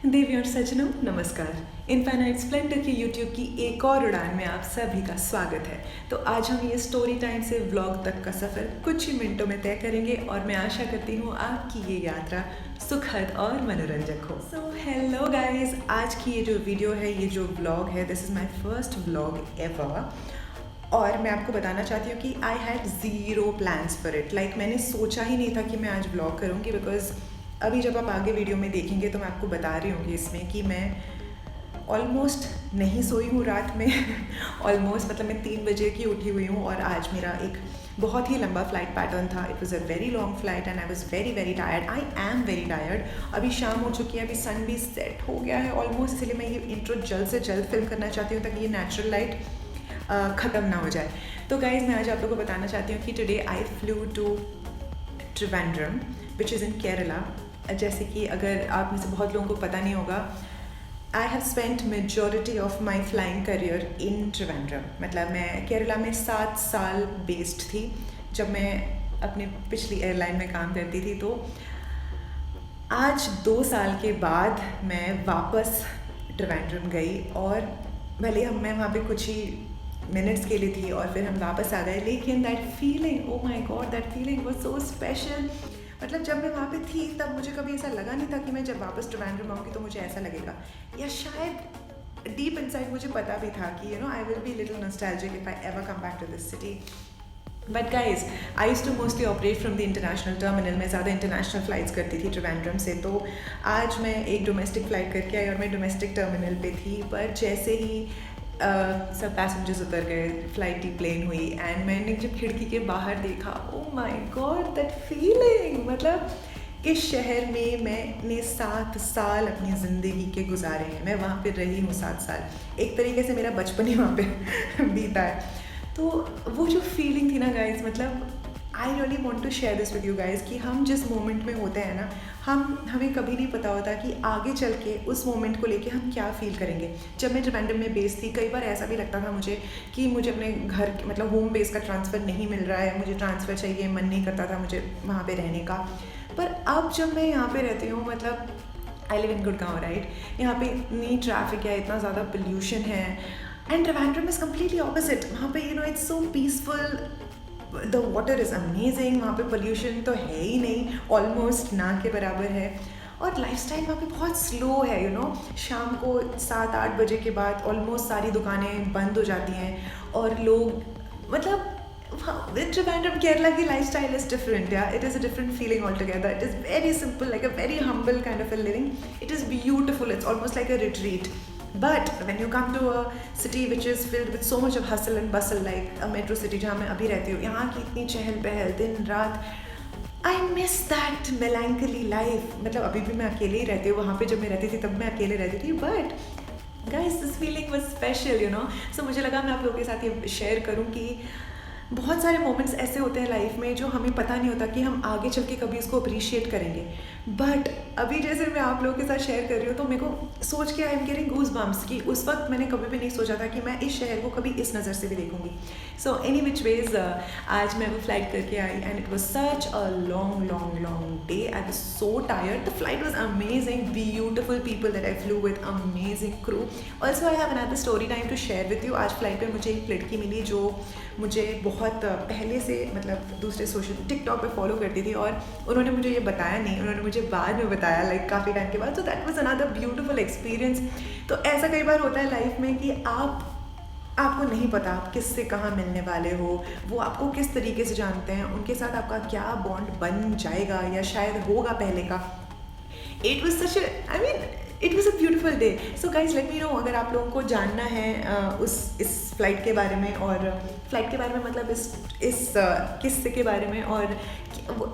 देवी और सज्जनों नमस्कार। इनफाइनाइट स्प्लेंडर की यूट्यूब की एक और उड़ान में आप सभी का स्वागत है। तो आज हम ये स्टोरी टाइम से व्लॉग तक का सफ़र कुछ ही मिनटों में तय करेंगे और मैं आशा करती हूँ आपकी ये यात्रा सुखद और मनोरंजक हो। सो हेलो गाइस, आज की ये जो वीडियो है, ये जो व्लॉग है, this is my first vlog ever. और मैं आपको बताना चाहती हूँ कि I had zero plans for it. Like मैंने सोचा ही नहीं था कि मैं आज व्लॉग करूँगी, बिकॉज अभी जब आप आगे वीडियो में देखेंगे तो मैं आपको बता रही हूँ इसमें कि मैं ऑलमोस्ट नहीं सोई हूँ रात में ऑलमोस्ट मतलब मैं 3 बजे की उठी हुई हूँ और आज मेरा एक बहुत ही लंबा फ्लाइट पैटर्न था। It was a very long flight and I was very very tired. I am very tired. अभी शाम हो चुकी है, अभी सन भी सेट हो गया है ऑलमोस्ट, इसलिए मैं ये इंट्रो जल्द से जल्द फिल्म करना चाहती हूँ ताकि ये नेचुरल लाइट ख़त्म ना हो जाए। तो गाइज़, मैं आज आप लोगों को बताना चाहती हूँ कि today I flew to Trivandrum which is in Kerala. जैसे कि अगर आप में से बहुत लोगों को पता नहीं होगा, I have spent majority of my flying career in Trivandrum. मतलब मैं केरला में 7 साल बेस्ड थी जब मैं अपनी पिछली एयरलाइन में काम करती थी। तो आज 2 साल के बाद मैं वापस त्रिवेंद्रम गई और भले मैं वहाँ पे कुछ ही मिनट्स के लिए थी और फिर हम वापस आ गए, लेकिन that feeling, oh my God, that feeling was so special. मतलब जब मैं वहाँ पे थी तब मुझे कभी ऐसा लगा नहीं था कि मैं जब वापस त्रिवेंद्रम आऊँगी तो मुझे ऐसा लगेगा, या शायद डीप इनसाइड मुझे पता भी था कि I will be little nostalgic if I ever come back to this city. But guys, I used to mostly operate from the international terminal. मैं ज़्यादा इंटरनेशनल फ़्लाइट्स करती थी त्रिवेंद्रम से। तो आज मैं एक डोमेस्टिक फ़्लाइट करके आई और मैं डोमेस्टिक टर्मिनल पे थी। पर जैसे ही सब पैसेंजर्स उतर गए, फ़्लाइट की प्लेन हुई एंड मैंने जब खिड़की के बाहर देखा, ओ माई गॉड, दैट फीलिंग। मतलब इस शहर में मैंने 7 साल अपनी ज़िंदगी के गुजारे हैं। मैं वहाँ पे रही हूँ 7 साल। एक तरीके से मेरा बचपन ही वहाँ पे बीता है। तो वो जो फीलिंग थी ना गाइज, मतलब I really want to share this with you guys कि हम जिस मोमेंट में होते हैं ना, हमें कभी नहीं पता होता कि आगे चल के उस मोमेंट को लेके हम क्या फ़ील करेंगे। जब मैं त्रिवेंद्रम में बेस थी, कई बार ऐसा भी लगता था मुझे कि मुझे अपने घर मतलब होम बेस का ट्रांसफ़र नहीं मिल रहा है, मुझे ट्रांसफ़र चाहिए, मन नहीं करता था मुझे वहाँ पे रहने का। पर अब जब मैं यहाँ पे रहती हूँ, मतलब I live in Gurgaon, right. यहाँ पे इतनी ट्रैफिक है, इतना ज़्यादा पोल्यूशन है, and Trivandrum is completely opposite. वहाँ पे it's so peaceful, the water is amazing. वहाँ पे पोल्यूशन तो है ही नहीं, ऑलमोस्ट ना के बराबर है। और लाइफस्टाइल वहाँ पे बहुत स्लो है। शाम को 7-8 बजे के बाद ऑलमोस्ट सारी दुकानें बंद हो जाती हैं और लोग मतलब त्रिवेंद्रम केरला की लाइफस्टाइल इज़ डिफरेंट। या it is a different feeling all together. It is very simple, like a very humble kind of a living. It is beautiful, it's almost like a retreat. But when you come to a city which is filled with so much of hustle and bustle, like a metro city जहाँ मैं अभी रहती हूँ, यहाँ की इतनी चहल पहल दिन रात, I miss that melancholy life. मतलब अभी भी मैं अकेले ही रहती हूँ। वहाँ पे जब मैं रहती थी तब मैं अकेले रहती थी, but guys, this feeling was special. So मुझे लगा मैं आप लोगों के साथ ये शेयर करूँ कि बहुत सारे मोमेंट्स ऐसे होते हैं लाइफ में जो हमें पता नहीं होता कि हम आगे चल के कभी इसको अप्रिशिएट करेंगे। बट अभी जैसे मैं आप लोगों के साथ शेयर कर रही हूँ तो मेरे को सोच के I am getting goose bumps कि उस वक्त मैंने कभी भी नहीं सोचा था कि मैं इस शहर को कभी इस नज़र से भी देखूंगी। सो एनी विच वेज, आज मैं वो फ्लाइट करके आई and it was such a long long long day. I was so tired. The flight was amazing, beautiful people that I flew with, amazing crew. Also I have another story time to share with you. आज flight पर मुझे एक लड़की मिली जो मुझे बहुत पहले से मतलब दूसरे सोशल टिकटॉक पे फॉलो करती थी और उन्होंने मुझे ये बताया नहीं, उन्होंने मुझे बाद में बताया, लाइक काफ़ी टाइम के बाद। So that was another beautiful experience. तो ऐसा कई बार होता है लाइफ में कि आपको नहीं पता आप किससे कहाँ मिलने वाले हो, वो आपको किस तरीके से जानते हैं, उनके साथ आपका क्या बॉन्ड बन जाएगा या शायद होगा पहले का। It was such it was a beautiful day. So guys, late me no अगर आप लोगों को जानना है इस फ्लाइट के बारे में, और फ्लाइट के बारे में मतलब इस किस्से के बारे में, और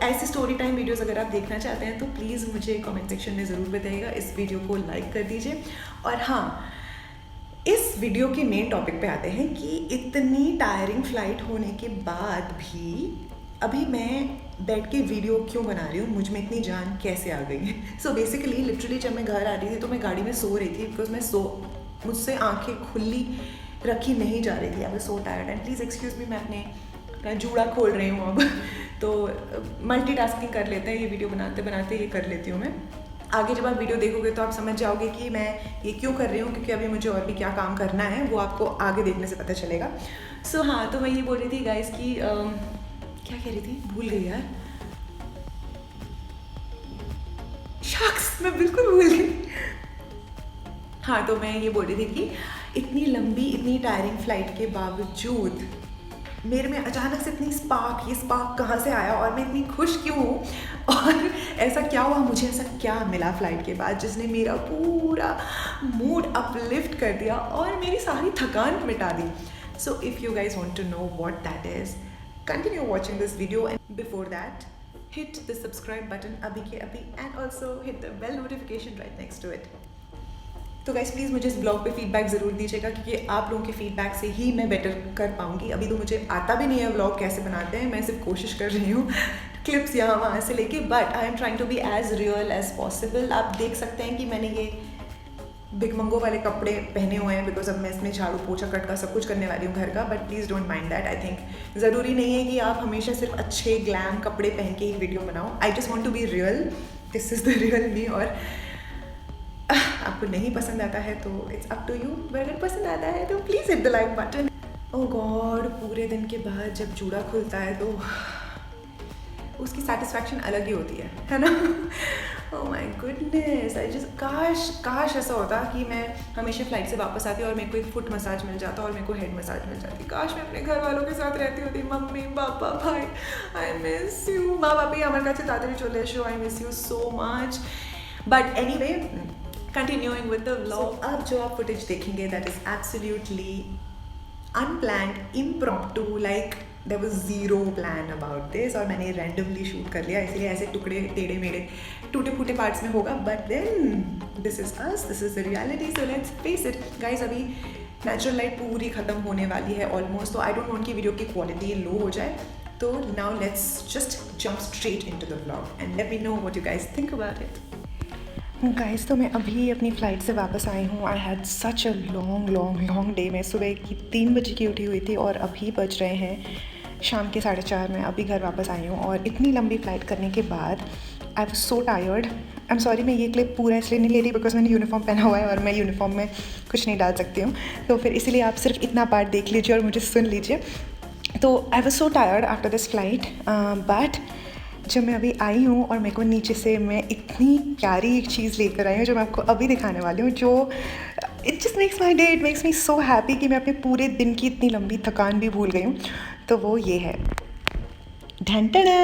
ऐसे स्टोरी टाइम वीडियोस अगर आप देखना चाहते हैं तो प्लीज़ मुझे कमेंट सेक्शन में ज़रूर बताइएगा। इस वीडियो को लाइक कर दीजिए। और हाँ, इस वीडियो के मेन टॉपिक पे आते हैं कि इतनी टायरिंग फ्लाइट होने के बाद भी अभी मैं बैठ के वीडियो क्यों बना रही हूँ, मुझ में इतनी जान कैसे आ गई है। सो बेसिकली लिटरली जब मैं घर आ रही थी तो मैं गाड़ी में सो रही थी, बिकॉज मुझसे आंखें खुली रखी नहीं जा रही थी। I was so tired and please excuse me, मैं अपने जूड़ा खोल रही हूँ अब तो मल्टीटास्किंग कर लेते हैं, ये वीडियो बनाते बनाते ये कर लेती हूँ मैं। आगे जब आप वीडियो देखोगे तो आप समझ जाओगे कि मैं ये क्यों कर रही हूँ, क्योंकि अभी मुझे और भी क्या काम करना है वो आपको आगे देखने से पता चलेगा। सो हाँ, तो मैं ये बोल रही थी गाइस कि क्या कह रही थी, भूल गई यार। शख्स मैं बिल्कुल भूल गई। हाँ, तो मैं ये बोल रही थी कि इतनी लंबी इतनी टायरिंग फ्लाइट के बावजूद मेरे में अचानक से इतनी स्पार्क, ये स्पार्क कहाँ से आया और मैं इतनी खुश क्यों हूँ, और ऐसा क्या हुआ, मुझे ऐसा क्या मिला फ्लाइट के बाद जिसने मेरा पूरा मूड अपलिफ्ट कर दिया और मेरी सारी थकान मिटा दी। So if you guys want to know what that is, continue watching this video and before that hit the subscribe button अभी के अभी and also hit the bell notification right next to it। तो guys please मुझे इस blog पे feedback ज़रूर दीजिएगा, क्योंकि आप लोगों के फीडबैक से ही मैं बेटर कर पाऊँगी। अभी तो मुझे आता भी नहीं है व्लॉग कैसे बनाते हैं, मैं सिर्फ कोशिश कर रही हूँ क्लिप्स यहाँ वहाँ से लेके, but I am trying to be as real as possible. आप देख सकते हैं कि मैंने ये बिग मंगो वाले कपड़े पहने हुए हैं बिकॉज अब मैं इसमें झाड़ू पोछा कटका सब कुछ करने वाली हूँ घर का, but please don't mind that. I think ज़रूरी नहीं है कि आप हमेशा सिर्फ अच्छे ग्लैम कपड़े पहन के ही वीडियो बनाओ। I just want to be real, this is the real me. और आपको नहीं पसंद आता है तो it's up to you, but अगर पसंद आता है तो please hit the like button. Oh god, पूरे दिन के बाद जब जूड़ा खुलता है तो उसकी सेटिस्फैक्शन अलग ही होती है ना। Oh my goodness, I just काश ऐसा होता कि मैं हमेशा फ्लाइट से वापस आती और मेरे को एक फुट मसाज मिल जाता और मेरे को हेड मसाज मिल जाती। काश मैं अपने घर वालों के साथ रहती होती, मम्मी पापा भाई, आई मिस यू। माँ बाप ही हमारे काছে ताড়াতাড়ি চলে এসো, I miss you so much. But anyway, continuing with the vlog, अब जो आप फुटेज देखेंगे that is absolutely unplanned, impromptu, like there was zero plan about this, और मैंने रैंडमली शूट कर लिया, इसलिए ऐसे टुकड़े टेढ़े मेढ़े टूटे फूटे पार्ट्स में होगा, but then this is us, this is the reality. So let's face it guys. अभी नेचुरल लाइट पूरी ख़त्म होने वाली है ऑलमोस्ट, तो आई डोंट वांट कि वीडियो की क्वालिटी लो हो जाए। तो now let's just jump straight into the vlog and let me know what you guys think about it. Guys, तो मैं अभी अपनी फ़्लाइट से वापस आई हूँ। I had such a long day. मैं सुबह की 3 बजे की उठी हुई थी और अभी बज रहे हैं शाम के 4:30। मैं अभी घर वापस आई हूँ और इतनी लंबी फ़्लाइट करने के बाद I was so tired. I am sorry, मैं ये क्लिप पूरा इसलिए नहीं ले रही बिकॉज मैंने यूनिफॉर्म पहना हुआ है और मैं यूनिफॉर्म में कुछ नहीं डाल सकती हूँ, तो फिर इसीलिए आप सिर्फ इतना पार्ट देख लीजिए और मुझे सुन लीजिए। तो I was so tired after this flight, but जब मैं अभी आई हूँ और मेरे को नीचे से मैं इतनी प्यारी एक चीज़ लेकर आई हूँ जो मैं आपको अभी दिखाने वाली हूँ, जो it just makes my day, it makes me so happy कि मैं अपने पूरे दिन की इतनी लंबी थकान भी भूल गई हूँ। तो वो ये है, ढंटना।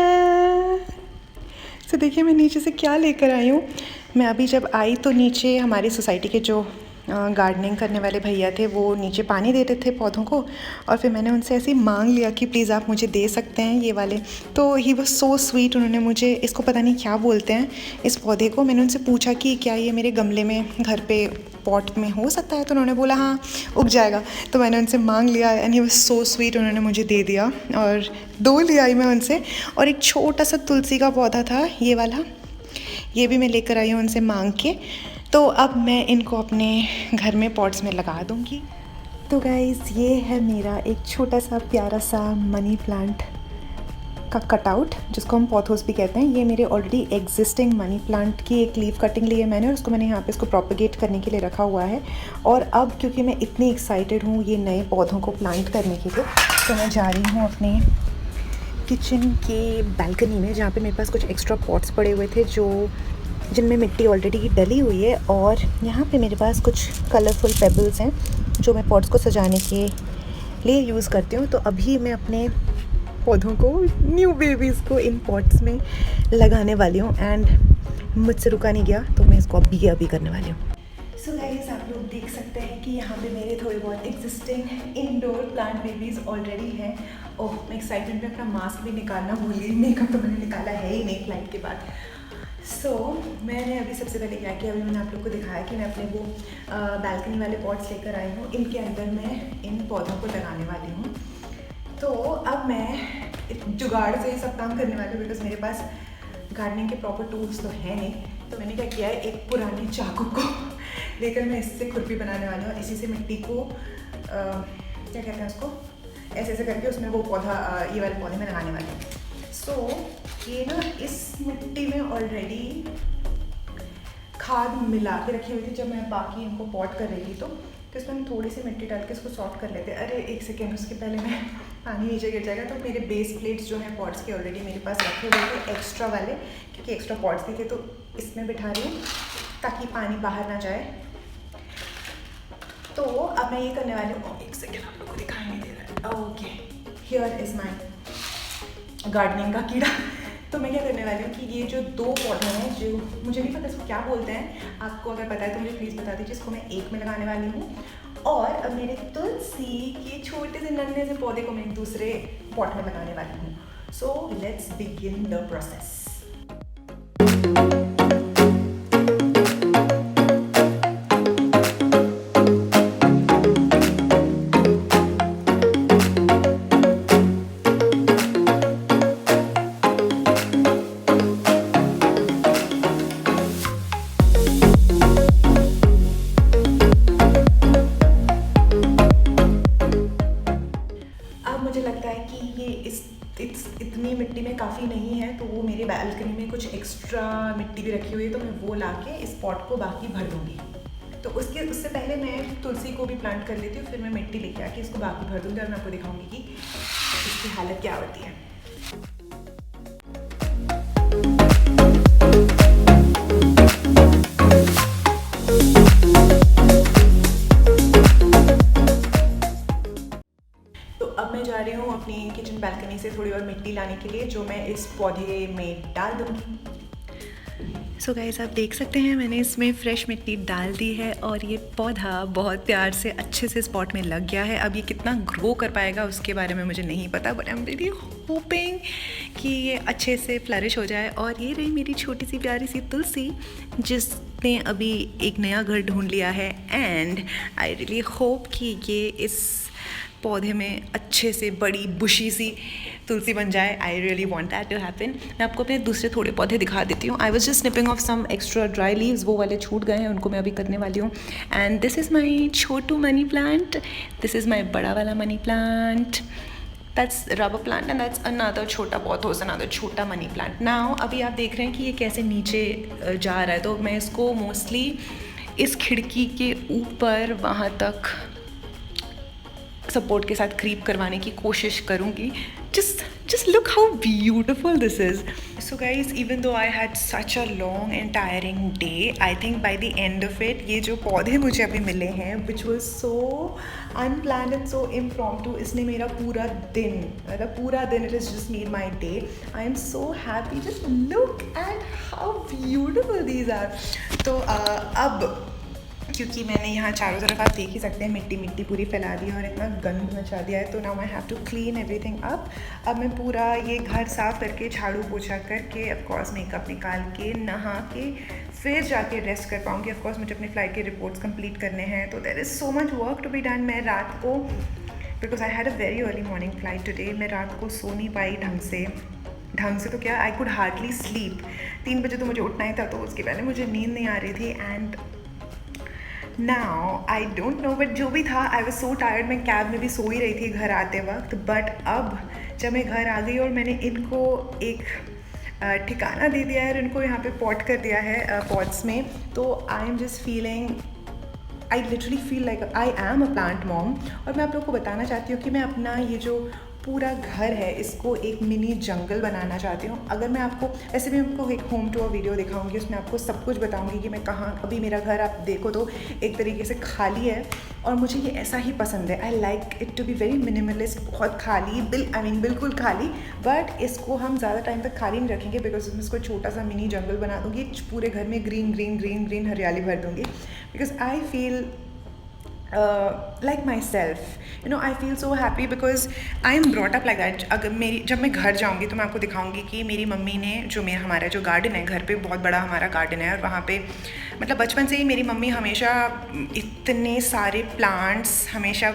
तो देखिए मैं नीचे से क्या लेकर आई हूँ। मैं अभी जब आई तो नीचे हमारी सोसाइटी के जो गार्डनिंग करने वाले भैया थे वो नीचे पानी दे रहे थे पौधों को, और फिर मैंने उनसे ऐसे ही मांग लिया कि प्लीज़ आप मुझे दे सकते हैं ये वाले। तो ही वाज सो स्वीट, उन्होंने मुझे, इसको पता नहीं क्या बोलते हैं इस पौधे को, मैंने उनसे पूछा कि क्या ये मेरे गमले में घर पे पॉट में हो सकता है, तो उन्होंने बोला हाँ उग जाएगा। तो मैंने उनसे मांग लिया and he was so sweet, उन्होंने मुझे दे दिया और 2 ले आई मैं उनसे। और एक छोटा सा तुलसी का पौधा था ये वाला, ये भी मैं लेकर आई हूँ उनसे मांग के। तो अब मैं इनको अपने घर में पॉट्स में लगा दूँगी। तो गाइज़, ये है मेरा एक छोटा सा प्यारा सा मनी प्लांट का कटआउट, जिसको हम पॉथोस भी कहते हैं। ये मेरे ऑलरेडी एग्जिस्टिंग मनी प्लांट की एक लीफ कटिंग ली है मैंने, और उसको मैंने यहाँ पे इसको प्रोपेगेट करने के लिए रखा हुआ है। और अब क्योंकि मैं इतनी एक्साइटेड हूँ ये नए पौधों को प्लांट करने के लिए, तो मैं जा रही हूँ अपने किचन के बालकनी में, जहाँ पे मेरे पास कुछ एक्स्ट्रा पॉट्स पड़े हुए थे जिनमें मिट्टी ऑलरेडी डली हुई है, और यहाँ पे मेरे पास कुछ कलरफुल पेबल्स हैं जो मैं पॉट्स को सजाने के लिए यूज़ करती हूँ। तो अभी मैं अपने पौधों को, न्यू बेबीज़ को इन पॉट्स में लगाने वाली हूँ एंड मुझसे रुका नहीं गया, तो मैं इसको अभी करने वाली हूँ। सो गाइस, आप लोग देख सकते हैं कि यहाँ पे मेरे थोड़े बहुत existing indoor plant babies already हैं। ओह, मैं एक्साइटमेंट में अपना मास्क भी निकालना भूल गई, मेकअप तो मैंने निकाला है ही नहीं फ्लाइट के बाद। सो मैंने अभी सबसे पहले क्या किया, अभी मैंने आप लोग को दिखाया कि मैं अपने वो बालकनी वाले पॉट्स लेकर आई हूँ, इनके अंदर मैं इन पौधों को लगाने वाली हूँ। तो अब मैं जुगाड़ से ये सब काम करने वाली हूँ बिकॉज मेरे पास गार्डनिंग के प्रॉपर टूल्स तो है नहीं। तो मैंने क्या किया है, एक पुराने चाकू को लेकर मैं इससे खुरपी बनाने वाली हूँ और इसी से मिट्टी को क्या कहते हैं उसको, ऐसे ऐसे करके उसमें वो पौधा, ये वाले पौधे में लगाने वाली हूँ। सो ये ना, इस मिट्टी में ऑलरेडी खाद मिला के रखी हुई थी जब मैं बाकी इनको पॉट कर रही थी, तो इसमें हम थोड़ी सी मिट्टी डाल के इसको सॉर्ट कर लेते। अरे एक सेकेंड, उसके पहले मैं पानी नीचे गिर जाएगा। तो मेरे बेस प्लेट्स जो हैं पॉट्स के ऑलरेडी मेरे पास रखे हुए थे एक्स्ट्रा वाले, क्योंकि एक्स्ट्रा पॉट्स भी थे, तो इसमें बिठा रही हूँ ताकि पानी बाहर ना जाए। तो अब मैं ये करने वाली हूँ, एक सेकेंड, आप लोग को दिखाई नहीं दे रहा है, okay, here is my gardening का कीड़ा। तो मैं क्या करने वाली हूँ कि ये जो 2 पौधे हैं, जो मुझे नहीं पता इसको क्या बोलते हैं, आपको अगर पता है तो मुझे प्लीज़ बता दीजिए, इसको मैं एक में लगाने वाली हूँ। और अब मेरे तुलसी के छोटे से नन्हे से पौधे को मैं एक दूसरे पॉट में लगाने वाली हूँ। So let's begin the process. इतनी मिट्टी में काफ़ी नहीं है, तो वो मेरे बालकनी में कुछ एक्स्ट्रा मिट्टी भी रखी हुई है, तो मैं वो लाके इस पॉट को बाकी भर दूँगी। तो उससे पहले मैं तुलसी को भी प्लांट कर लेती हूँ, फिर मैं मिट्टी लेके आके इसको बाकी भर दूँगी और मैं आपको दिखाऊँगी कि इसकी हालत क्या होती है। जा रही हूँ अपनी किचन बालकनी से थोड़ी और मिट्टी लाने के लिए, जो मैं इस पौधे में डाल दूँगी। सो गाइस, आप देख सकते हैं मैंने इसमें फ्रेश मिट्टी डाल दी है और ये पौधा बहुत प्यार से अच्छे से स्पॉट में लग गया है। अब ये कितना ग्रो कर पाएगा उसके बारे में मुझे नहीं पता, but I am really hoping कि ये अच्छे से फ्लरिश हो जाए। और ये रही मेरी छोटी सी प्यारी सी तुलसी, जिसने अभी एक नया घर ढूंढ लिया है, एंड आई रियली होप कि ये इस पौधे में अच्छे से बड़ी बुशी सी तुलसी बन जाए। I really want that to happen. मैं आपको अपने दूसरे थोड़े पौधे दिखा देती हूँ। I was just snipping off some extra dry leaves, वो वाले छूट गए हैं, उनको मैं अभी करने वाली हूँ। And this is my Chhotu money plant, this is my बड़ा वाला money plant, that's rubber plant, and that's another छोटा पॉथोस, अनदर छोटा मनी प्लांट। नाउ अभी आप देख रहे हैं कि ये कैसे नीचे जा रहा है, तो मैं इसको मोस्टली इस खिड़की के ऊपर वहाँ तक सपोर्ट के साथ क्रीप करवाने की कोशिश करूँगी। just look how beautiful this is. So guys, even though I had such a long and tiring day, I think by the end of it, ये जो पौधे मुझे अभी मिले हैं, which was so unplanned and so impromptu, इसने मेरा पूरा दिन, मतलब पूरा दिन, it has just made my day. I am so happy. Just look at how beautiful these are. तो अब क्योंकि मैंने यहाँ चारों तरफ, आप देख ही सकते हैं, मिट्टी मिट्टी पूरी फैला दी है और इतना गंद मचा दिया है, तो now I have to clean everything up. अब मैं पूरा ये घर साफ़ करके, झाड़ू पोछा करके, ऑफकोर्स मेकअप निकाल के, नहा के, फिर जाके रेस्ट कर पाऊँगी। ऑफकोर्स मुझे अपनी फ़्लाइट के रिपोर्ट्स कंप्लीट करने हैं, तो there is so much work to be done. मैं रात को, because I had a very early morning flight today, मैं रात को सो नहीं पाई ढंग से तो क्या, आई कुड हार्डली स्लीप। 3 बजे तो मुझे उठना ही था, तो उसके पहले मुझे नींद नहीं आ रही थी। And now I don't know, but जो भी था, आई वॉज सो टायर्ड। मैं कैब में भी सो ही रही थी घर आते वक्त, बट अब जब मैं घर आ गई और मैंने इनको एक ठिकाना दे दिया है, इनको यहाँ पे पॉट कर दिया है पॉट्स में, तो I am just feeling, I literally feel like I am a plant mom. और मैं आप लोग को बताना चाहती हूँ कि मैं अपना ये जो पूरा घर है, इसको एक मिनी जंगल बनाना चाहती हूँ। अगर मैं आपको, ऐसे भी आपको एक होम टूर वीडियो दिखाऊंगी, उसमें आपको सब कुछ बताऊंगी कि मैं कहाँ, अभी मेरा घर आप देखो तो एक तरीके से खाली है, और मुझे ये ऐसा ही पसंद है। I like it to be very minimalist, बहुत खाली, बिल्कुल खाली, बट इसको हम ज़्यादा टाइम तक खाली नहीं रखेंगे, बिकॉज उसमें इसको छोटा सा मिनी जंगल बना दूँगी, पूरे घर में ग्रीन हरियाली भर दूँगी, because I feel like myself, you know, I feel so happy because I am brought up like that. जब मैं घर जाऊंगी तो मैं आपको दिखाऊंगी कि मेरी मम्मी ने हमारा जो गार्डन है घर पे, बहुत बड़ा हमारा गार्डन है, और वहाँ पे मतलब बचपन से ही मेरी मम्मी हमेशा इतने सारे प्लांट्स हमेशा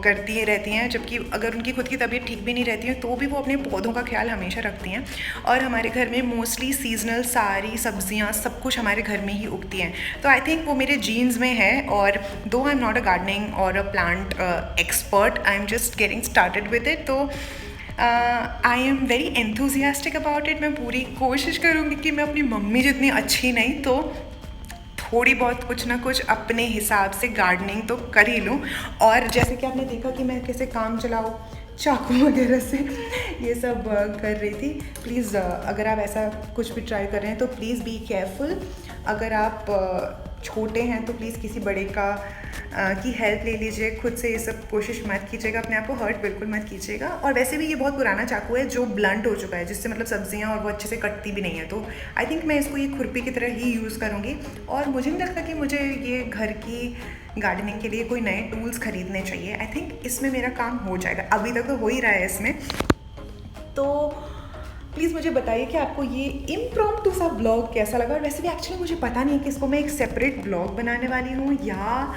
करती रहती हैं, जबकि अगर उनकी खुद की तबीयत ठीक भी नहीं रहती है तो भी वो अपने पौधों का ख्याल हमेशा रखती हैं। और हमारे घर में मोस्टली सीजनल सारी सब्जियाँ सब कुछ हमारे घर में ही उगती हैं, तो आई थिंक वो मेरे जीन्स में है। और दो I am not a gardening और a plant expert, I am just getting started with it, तो I am very enthusiastic about it. मैं पूरी कोशिश करूँगी कि मैं अपनी मम्मी जितनी अच्छी नहीं तो थोड़ी बहुत कुछ ना कुछ अपने हिसाब से गार्डनिंग तो कर ही लूँ। और जैसे कि आपने देखा कि मैं कैसे काम चलाऊँ चाकू वगैरह से ये सब कर रही थी। प्लीज़ अगर आप ऐसा कुछ भी ट्राई कर रहे हैं तो प्लीज़ बी केयरफुल। अगर आप छोटे हैं तो प्लीज़ किसी बड़े की हेल्प ले लीजिए। खुद से ये सब कोशिश मत कीजिएगा, अपने आप को हर्ट बिल्कुल मत कीजिएगा। और वैसे भी ये बहुत पुराना चाकू है जो ब्लंट हो चुका है, जिससे मतलब सब्जियां और वो अच्छे से कटती भी नहीं है। तो आई थिंक मैं इसको ये खुरपी की तरह ही यूज़ करूँगी। और मुझे नहीं लगता कि मुझे ये घर की गार्डनिंग के लिए कोई नए टूल्स खरीदने चाहिए। आई थिंक इसमें मेरा काम हो जाएगा, अभी तक तो हो ही रहा है इसमें। तो प्लीज़ मुझे बताइए कि आपको ये इम्प्रॉम्प्टू सा ब्लॉग कैसा लगा। और वैसे भी एक्चुअली मुझे पता नहीं है कि इसको मैं एक सेपरेट ब्लॉग बनाने वाली हूँ या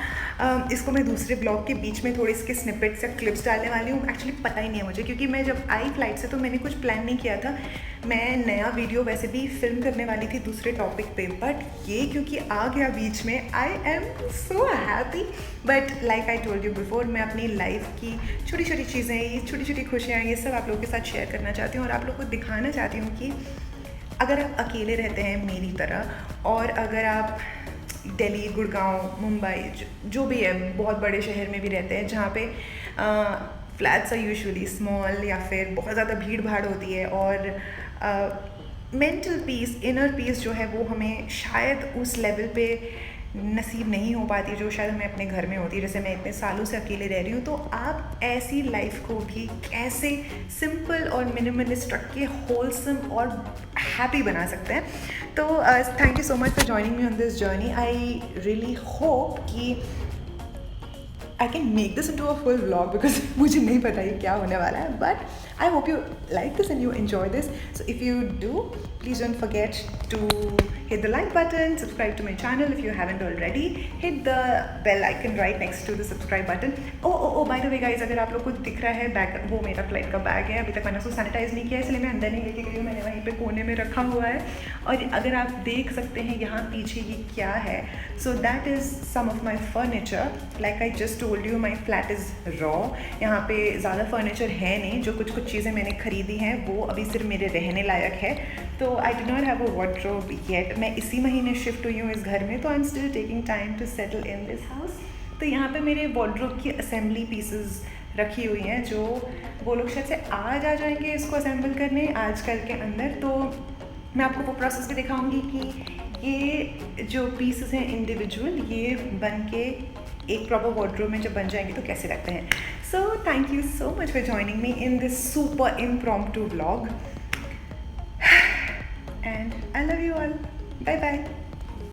इसको मैं दूसरे ब्लॉग के बीच में थोड़े इसके स्निपेट्स या क्लिप्स डालने वाली हूँ। एक्चुअली पता ही नहीं है मुझे, क्योंकि मैं जब आई फ्लाइट से तो मैंने कुछ प्लान नहीं किया था। मैं नया वीडियो वैसे भी फिल्म करने वाली थी दूसरे टॉपिक पे, बट ये क्योंकि आ गया बीच में, I am so happy. But like I told you before, मैं अपनी लाइफ की छोटी छोटी चीज़ें, ये छोटी छोटी खुशियाँ, ये सब आप लोगों के साथ शेयर करना चाहती हूँ और आप लोगों को दिखाना चाहती हूँ कि अगर आप अकेले रहते हैं मेरी तरह, और अगर आप दिल्ली, गुड़गांव, मुंबई, जो भी है, बहुत बड़े शहर में भी रहते हैं जहाँ पे फ्लैट्स आर यूजुअली स्मॉल या फिर बहुत ज़्यादा भीड़ भाड़ होती है, और मेंटल पीस, इनर पीस जो है वो हमें शायद उस लेवल पे नसीब नहीं हो पाती जो शायद हमें अपने घर में होती है। जैसे मैं इतने सालों से अकेले रह रही हूँ, तो आप ऐसी लाइफ को भी कैसे सिंपल और मिनिमलिस्ट रख के होलसम और हैप्पी बना सकते हैं। तो thank you so much for joining me on this journey. I really hope कि I can make this into a full vlog, because मुझे नहीं पता ये क्या होने वाला है, but I hope you like this and you enjoy this. So if you do, please don't forget to hit the like button, subscribe to my channel if you haven't already, hit the bell icon right next to the subscribe button. Oh by the way guys, अगर आप लोग को दिख रहा है bag, वो मेरा flight का बैग है। अभी तक मैंने उसको सैनिटाइज नहीं किया, इसलिए मैं अंदर नहीं लेके गई हूँ, मैंने वहीं पे कोने में रखा हुआ है। और अगर आप देख सकते हैं यहाँ पीछे ये क्या है, so that is some of my furniture. Like I just told you, my flat is raw. यहाँ पे ज़्यादा फर्नीचर है नहीं, जो कुछ चीज़ें मैंने खरीदी हैं वो अभी सिर्फ मेरे रहने लायक है। तो I do not have a wardrobe yet. मैं इसी महीने शिफ्ट हुई हूँ इस घर में, तो I am still taking time to settle in this house. तो यहाँ पे मेरे वार्डरोब की असेंबली पीसेस रखी हुई हैं, जो वो लोग शायद से आज आ जाएंगे इसको असेंबल करने आजकल के अंदर। तो मैं आपको वो प्रोसेस भी दिखाऊंगी कि ये जो पीसेस हैं इंडिविजुअल, ये बन के एक प्रॉपर वार्डरोब में जब बन जाएंगे तो कैसे लगते हैं। So thank you so much for joining me in this super impromptu vlog, and I love you all. Bye bye.